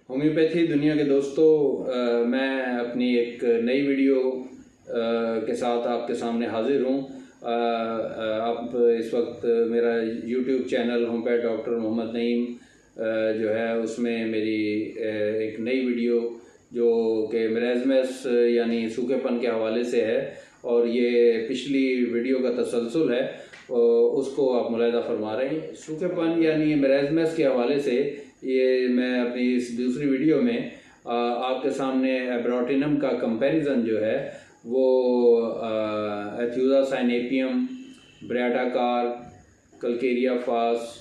Homeopathy दुनिया के दोस्तों, मैं अपनी एक नई वीडियो के साथ आपके सामने हाजिर हूँ। आप इस वक्त मेरा YouTube channel homeopath doctor Mohammad Naeem जो है उसमें मेरी एक नई वीडियो जो कि मेरेज़मेस यानी सूखेपन के हवाले से है और ये पिछली वीडियो का तसलसल है, उसको आप मुलाहिज़ा फरमा रहे हैं। सूखेपन यानी मेरेज़मेस के हवाले से ये मैं अपनी इस दूसरी वीडियो में आपके सामने एब्रोटिनम का कंपैरिजन जो है वो एथ्यूजा साइनेपियम, ब्राडाकार, कल्केरिया फास,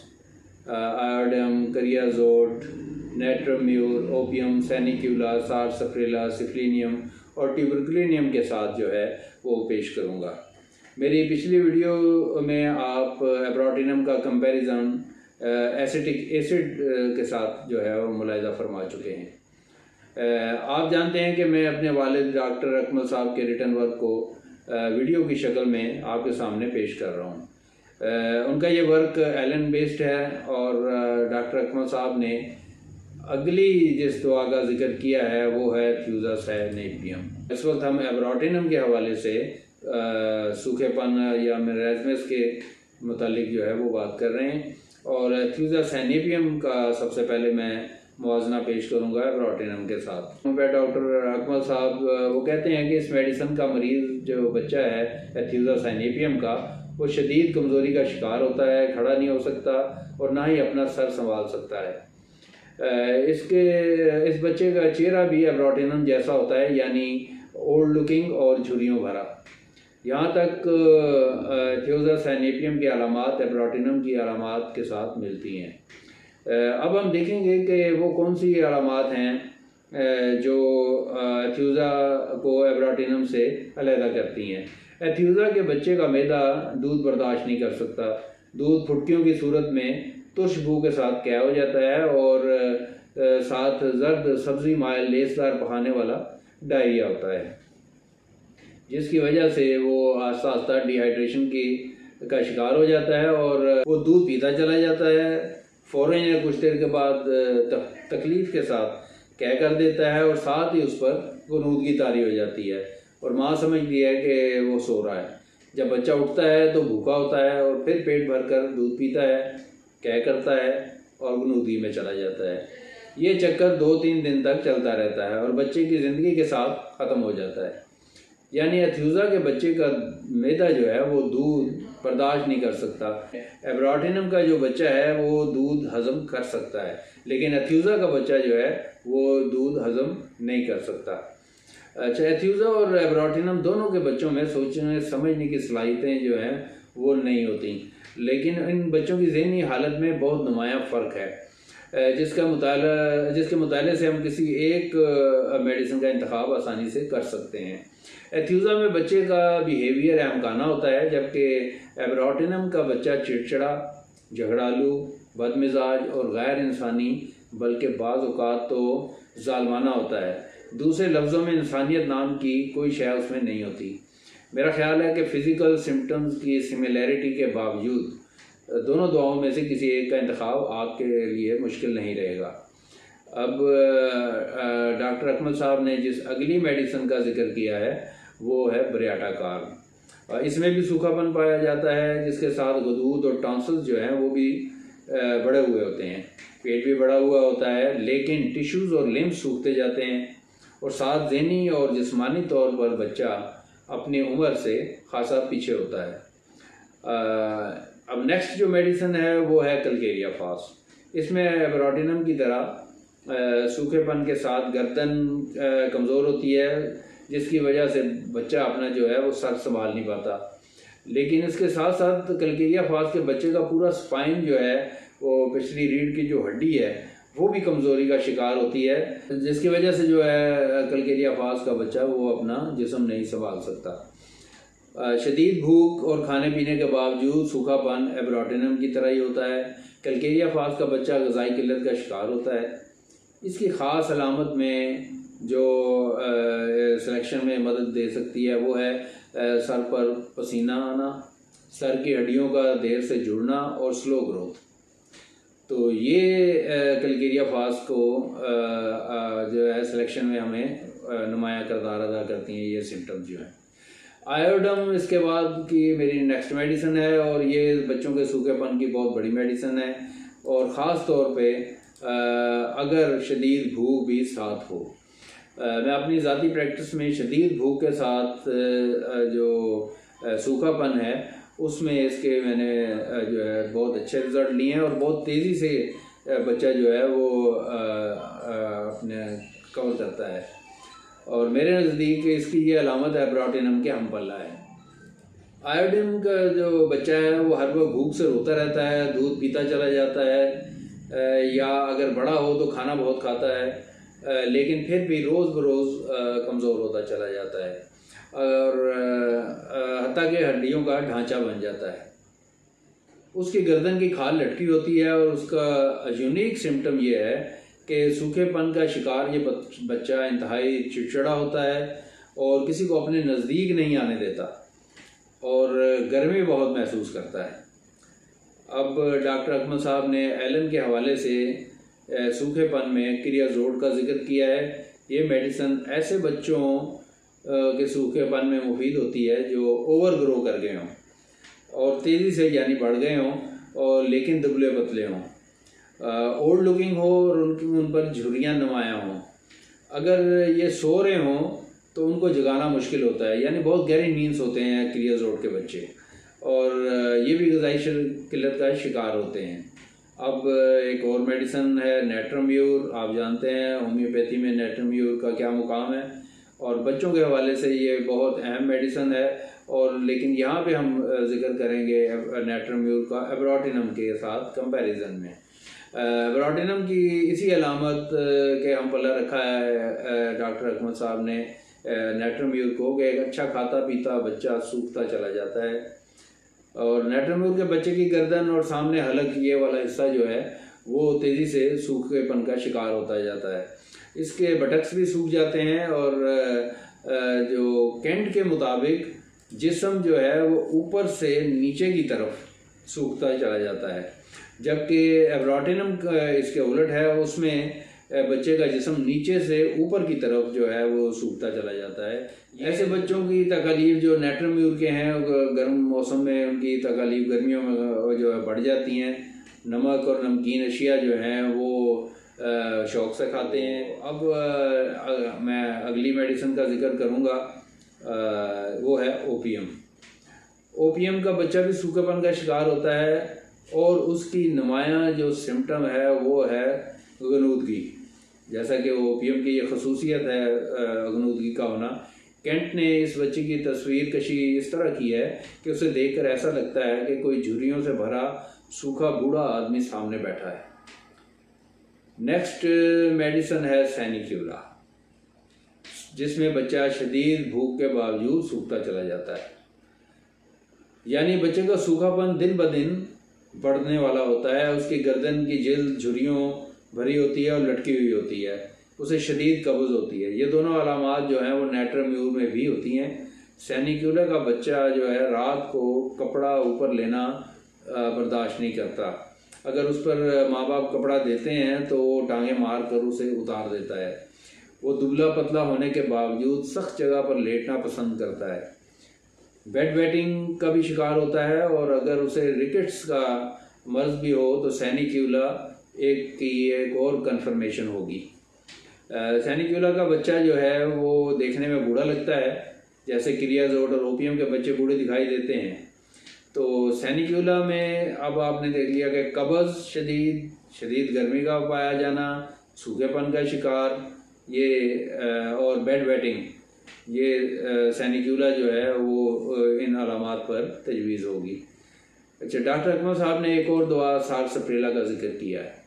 आयोडम, करियाजोट, नेट्रोम्यूर, ओपियम, सैनिक्यूला, सारसफ्रेला, सिफ्लिनियम और ट्यूबरकुलिनियम के साथ जो है वो पेश करूँगा। मेरी पिछली वीडियो में आप एब्रोटिनम का कंपैरिजन एसिटिक एसिड के साथ जो है वो मुलाहिज़ा फरमा चुके हैं। आप जानते हैं कि मैं अपने वालिद डॉक्टर अकमल साहब के रिटन वर्क को वीडियो की शक्ल में आपके सामने पेश कर रहा हूँ। उनका ये वर्क एलन बेस्ड है और डॉक्टर अकमल साहब ने अगली जिस दुआ का जिक्र किया है वो है एथ्यूजा साइनेपियम। इस वक्त हम एब्रोटिनम के हवाले से सूखेपन या मेरेज़मेस के मुतालिक जो है वो बात कर रहे हैं और एथ्यूजा साइनेपियम का सबसे पहले मैं मुआवजना पेश करूंगा एब्रोटिनम के साथ। डॉक्टर अकमल साहब वो कहते हैं कि इस मेडिसिन का मरीज़ जो बच्चा है एथ्यूजा साइनेपियम का वो शदीद कमज़ोरी का शिकार होता है, खड़ा नहीं हो सकता और ना ही अपना सर संभाल सकता है। इस बच्चे का चेहरा भी एब्रोटिनम जैसा होता है यानी ओल्ड लुकिंग और झुर्रियों भरा। यहाँ तक एथ्यूजा साइनेपियम की अलामात एब्रोटिनम की अलामात के साथ मिलती हैं। अब हम देखेंगे कि वो कौन सी अलामात हैं जो एथ्यूजा को एब्रोटिनम से अलहदा करती हैं। एथ्यूजा के बच्चे का मैदा दूध बर्दाश्त नहीं कर सकता, दूध फुटकियों की सूरत में तुर्श बू के साथ क्या हो जाता है और साथ जर्द सब्जी मायल लेसदार पकाने वाला डायरिया होता है, जिसकी वजह से वो आस्ता आस्ता डिहाइड्रेशन का शिकार हो जाता है और वो दूध पीता चला जाता है। फ़ौरन या कुछ देर के बाद तकलीफ़ के साथ कह कर देता है और साथ ही उस पर गुनूदगी तारी हो जाती है और माँ समझती है कि वो सो रहा है। जब बच्चा उठता है तो भूखा होता है और फिर पेट भर कर दूध पीता है, कह करता है और गुनूदगी में चला जाता है। ये चक्कर 2-3 दिन तक चलता रहता है और बच्चे की ज़िंदगी के साथ ख़त्म हो जाता है। यानी एथ्यूजा के बच्चे का मैदा जो है वो दूध बर्दाश्त नहीं कर सकता। एब्रोटिनम का जो बच्चा है वो दूध हज़म कर सकता है, लेकिन एथ्यूजा का बच्चा जो है वो दूध हज़म नहीं कर सकता। अच्छा, एथ्यूजा और एब्रोटिनम दोनों के बच्चों में सोचने समझने की सलाहियतें जो हैं वो नहीं होती, लेकिन इन बच्चों की ज़हनी हालत में बहुत नुमायाँ फ़र्क है जिसके मुताले से हम किसी एक मेडिसिन का इंतखाब आसानी से कर सकते हैं। एथ्यूजा में बच्चे का बिहेवियर अहमकाना होता है, जबकि एब्रोटिनम का बच्चा चिड़चिड़ा, झगड़ालू, बदमिजाज और गैर इंसानी बल्कि बाज़ औक़ात तो ज़ालमाना होता है। दूसरे लफ्ज़ों में इंसानियत नाम की कोई शय उसमें नहीं होती। मेरा ख्याल है कि फ़िज़िकल सिम्टम्स की सिमिलैरिटी के बावजूद दोनों दुआओं में से किसी एक का इंतखाब आपके लिए मुश्किल नहीं रहेगा। अब डॉक्टर अकमल साहब ने जिस अगली मेडिसिन का जिक्र किया है वो है ब्राडाकार। इसमें भी सूखापन पाया जाता है, जिसके साथ गदूद और टॉन्सिल्स जो हैं वो भी बढ़े हुए होते हैं। पेट भी बढ़ा हुआ होता है, लेकिन टिश्यूज़ और लिम्स सूखते जाते हैं और साथ ज़हनी और जिस्मानी तौर पर बच्चा अपनी उम्र से खासा पीछे होता है। अब नेक्स्ट जो मेडिसिन है वो है कल्केरिया फास। इसमें एब्रोटिनम की तरह सूखेपन के साथ गर्दन कमज़ोर होती है, जिसकी वजह से बच्चा अपना जो है वो सर संभाल नहीं पाता। लेकिन इसके साथ साथ कल्केरिया फास के बच्चे का पूरा स्पाइन जो है वो पिछली रीढ़ की जो हड्डी है वो भी कमज़ोरी का शिकार होती है, जिसकी वजह से जो है कल्केरिया फास का बच्चा वो अपना जिस्म नहीं संभाल सकता। शदीद भूख और खाने पीने के बावजूद सूखापन एब्रोटिनम की तरह ही होता है। कल्केरिया फास का बच्चा ग़िज़ाई किल्लत का शिकार होता है। इसकी ख़ास अलामत में जो सिलेक्शन में मदद दे सकती है वो है सर पर पसीना आना, सर की हड्डियों का देर से जुड़ना और स्लो ग्रोथ। तो ये कलकेरिया फास्ट को जो है सिलेक्शन में हमें नुमाया किरदार अदा करती हैं ये सिम्टम्स जो हैं। आयोडम इसके बाद की मेरी नेक्स्ट मेडिसिन है और ये बच्चों के सूखेपन की बहुत बड़ी मेडिसिन है और ख़ास तौर पे अगर शदीद भूख भी साथ हो। मैं अपनी ज़ाती प्रैक्टिस में शदीद भूख के साथ जो सूखापन है उसमें इसके मैंने जो है बहुत अच्छे रिज़ल्ट लिए हैं और बहुत तेज़ी से बच्चा जो है वो अपने कवर करता है। और मेरे नज़दीक इसकी ये अलामत है ब्रॉटिनम के हमपल्ला है। आयोडीन का जो बच्चा है वो हर वक्त भूख से रोता रहता है, दूध पीता चला जाता है या अगर बड़ा हो तो खाना बहुत खाता है, लेकिन फिर भी रोज़ बरोज़ कमज़ोर होता चला जाता है और हत्ता कि हड्डियों का ढांचा बन जाता है। उसकी गर्दन की खाल लटकी होती है और उसका यूनिक सिम्टम ये है कि सूखेपन का शिकार ये बच्चा इंतहाई चिड़चिड़ा होता है और किसी को अपने नज़दीक नहीं आने देता और गर्मी बहुत महसूस करता है। अब डॉक्टर अकमल साहब ने एलन के हवाले से सूखेपन में क्रियाजोड का जिक्र किया है। ये मेडिसिन ऐसे बच्चों के सूखेपन में मुफीद होती है जो ओवर ग्रो कर गए हों और तेज़ी से यानी बढ़ गए हों और लेकिन दुबले पतले हों, ओल्ड लुकिंग हो और उन पर झुर्रियाँ नुमायाँ हों। अगर ये सो रहे हों तो उनको जगाना मुश्किल होता है, यानी बहुत गहरी नींद सोते हैं क्रियाजोड के बच्चे और ये भी ग़िज़ाई किल्लत का शिकार होते हैं। अब एक और मेडिसिन है नेट्रोम्यूर। आप जानते हैं होम्योपैथी में नेट्रोम्यूर का क्या मुकाम है और बच्चों के हवाले से ये बहुत अहम मेडिसिन है और लेकिन यहाँ पे हम जिक्र करेंगे नेट्रोम्यूर का एब्रोटिनम के साथ कंपैरिजन में। एब्रोटिनम की इसी अलामत के हम पल्ला रखा है डॉक्टर अकमल साहब ने नेट्रोम्यूर को कि एक अच्छा खाता पीता बच्चा सूखता चला जाता है और नेट्रोम्यूर के बच्चे की गर्दन और सामने हलक ये वाला हिस्सा जो है वो तेज़ी से सूखेपन का शिकार होता जाता है। इसके बटक्स भी सूख जाते हैं और जो केंट के मुताबिक जिस्म जो है वो ऊपर से नीचे की तरफ सूखता चला जाता है, जबकि एब्रोटिनम इसके उलट है, उसमें बच्चे का जिस्म नीचे से ऊपर की तरफ जो है वो सूखता चला जाता है। ऐसे बच्चों की तकालीफ जो नेट्रोम्यूर के हैं गर्म मौसम में उनकी तकालीफ गर्मियों में जो है बढ़ जाती हैं। नमक और नमकीन अशिया जो हैं वो शौक़ से खाते हैं। अब मैं अगली मेडिसिन का जिक्र करूँगा, वो है ओपीएम। ओपीएम का बच्चा भी सूखेपन का शिकार होता है और उसकी नुमायाँ जो सिम्टम है वो है गनूदगी। जैसा कि ओपीएम की ये खसूसियत है गनूदगी का होना। केंट ने इस बच्चे की तस्वीर कशी इस तरह की है कि उसे देखकर ऐसा लगता है कि कोई झुर्रियों से भरा सूखा बूढ़ा आदमी सामने बैठा है। नेक्स्ट मेडिसिन है सैनिक्यूला, जिसमें बच्चा शदीद भूख के बावजूद सूखता चला जाता है, यानी बच्चे का सूखापन दिन ब दिन बढ़ने वाला होता है। उसकी गर्दन की जिल्द झुर्रियों भरी होती है और लटकी हुई होती है, उसे शदीद कब्ज़ होती है। ये दोनों अलामात जो हैं वो नेट्रोम्यूर में भी होती हैं। सैनिक्यूला का बच्चा जो है रात को कपड़ा ऊपर लेना बर्दाश्त नहीं करता। अगर उस पर माँ बाप कपड़ा देते हैं तो वो टांगें मार कर उसे उतार देता है। वो दुबला पतला होने के बावजूद सख्त जगह पर लेटना पसंद करता है। बेड वेटिंग का भी शिकार होता है और अगर उसे रिकेट्स का मर्ज भी हो तो सैनिक्यूला एक और कन्फर्मेशन होगी। सैनिक्यूला का बच्चा जो है वो देखने में बूढ़ा लगता है, जैसे क्रियाजोड और ओपीएम के बच्चे बूढ़े दिखाई देते हैं। तो सैनिक्यूला में अब आपने देख लिया कि कब्ज़ शदीद गर्मी का पाया जाना, सूखेपन का शिकार, ये और बेड वेटिंग, ये सैनिक्यूला जो है वो इन अलामात पर तजवीज़ होगी। अच्छा, डॉक्टर अकमल साहब ने एक और दवा सार्सप्रेला का जिक्र किया है।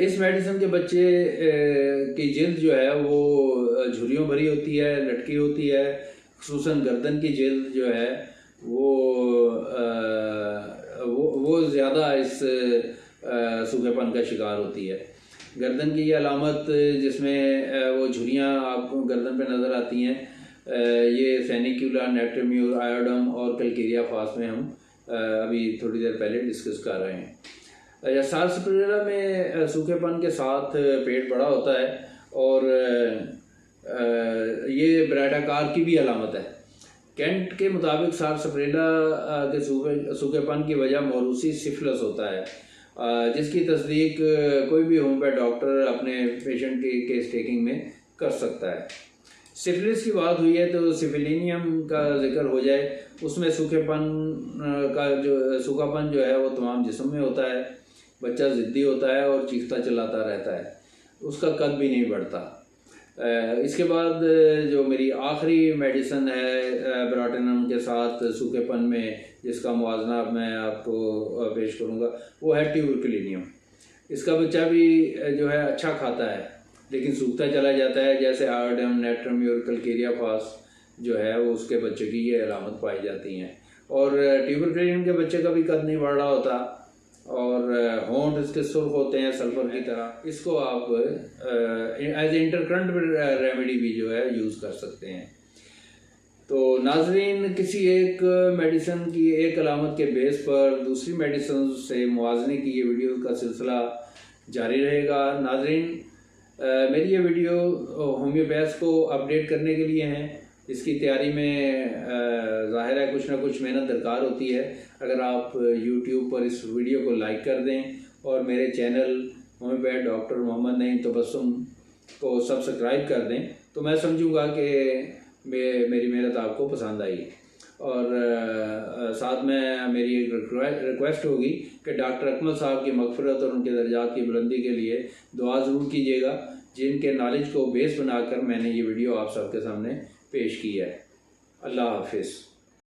इस मेडिसिन के बच्चे की जिल्द जो है वो झुर्रियों भरी होती है, लटकी होती है, खुसूसन गर्दन की जिल्द जो है वो ज़्यादा इस सूखेपन का शिकार होती है। गर्दन की ये अलामत जिसमें वो झुर्रियाँ आपको गर्दन पे नज़र आती हैं, ये सैनिक्यूला, नेट्रोम्यूर, आयोडम और कलकेरिया फास्ट में हम अभी थोड़ी देर पहले डिस्कस कर रहे हैं। सार्सपिरेला में सूखेपन के साथ पेट बड़ा होता है और ये ब्रैडाकार की भी अलामत है। कैंट के मुताबिक सार्सपिरेला के सूखेपन की वजह मौरूसी सिफिलिस होता है, जिसकी तस्दीक कोई भी होम्योपैथ डॉक्टर अपने पेशेंट की केस टेकिंग में कर सकता है। सिफिलिस की बात हुई है तो सिफिलिनियम का जिक्र हो जाए। उसमें सूखापन जो है वो तमाम जिस्म में होता है। बच्चा ज़िद्दी होता है और चीखता चिल्लाता रहता है, उसका कद भी नहीं बढ़ता। इसके बाद जो मेरी आखिरी मेडिसिन है ब्राटिनम के साथ सूखेपन में, जिसका मुआवजा मैं आपको पेश करूँगा, वो है ट्यूबरकुलिनियम। इसका बच्चा भी जो है अच्छा खाता है लेकिन सूखता चला जाता है। जैसे आयोडम, नेट्रम, यूरिकल फास जो है वो उसके बच्चे की ये अलामत पाई जाती हैं। और ट्यूबरकुलिनियम के बच्चे का भी कद नहीं बढ़ रहा होता और होंठ इसके सुर्ख होते हैं सल्फर की तरह। इसको आप एज इंटरकरंट रेमेडी भी जो है यूज़ कर सकते हैं। तो नाजरीन, किसी एक मेडिसिन की एक अलामत के बेस पर दूसरी मेडिसिन से मुआवजे की ये वीडियो का सिलसिला जारी रहेगा। नाजरीन, मेरी ये वीडियो होम्योपैथ को अपडेट करने के लिए हैं। इसकी तैयारी में ज़ाहिर है कुछ ना कुछ मेहनत दरकार होती है। अगर आप YouTube पर इस वीडियो को लाइक कर दें और मेरे channel homeopath doctor Mohammad Naeem Tabassum को सब्सक्राइब कर दें तो मैं समझूंगा कि मेरी मेहनत आपको पसंद आई। और साथ में मेरी एक रिक्वेस्ट होगी कि डॉक्टर अकमल साहब की मग़फ़िरत और उनके दर्जात की बुलंदी के लिए दुआ ज़रूर कीजिएगा, जिनके नॉलेज को बेस बनाकर मैंने ये वीडियो आप सबके सामने पेश की है। अल्लाह हाफिज़।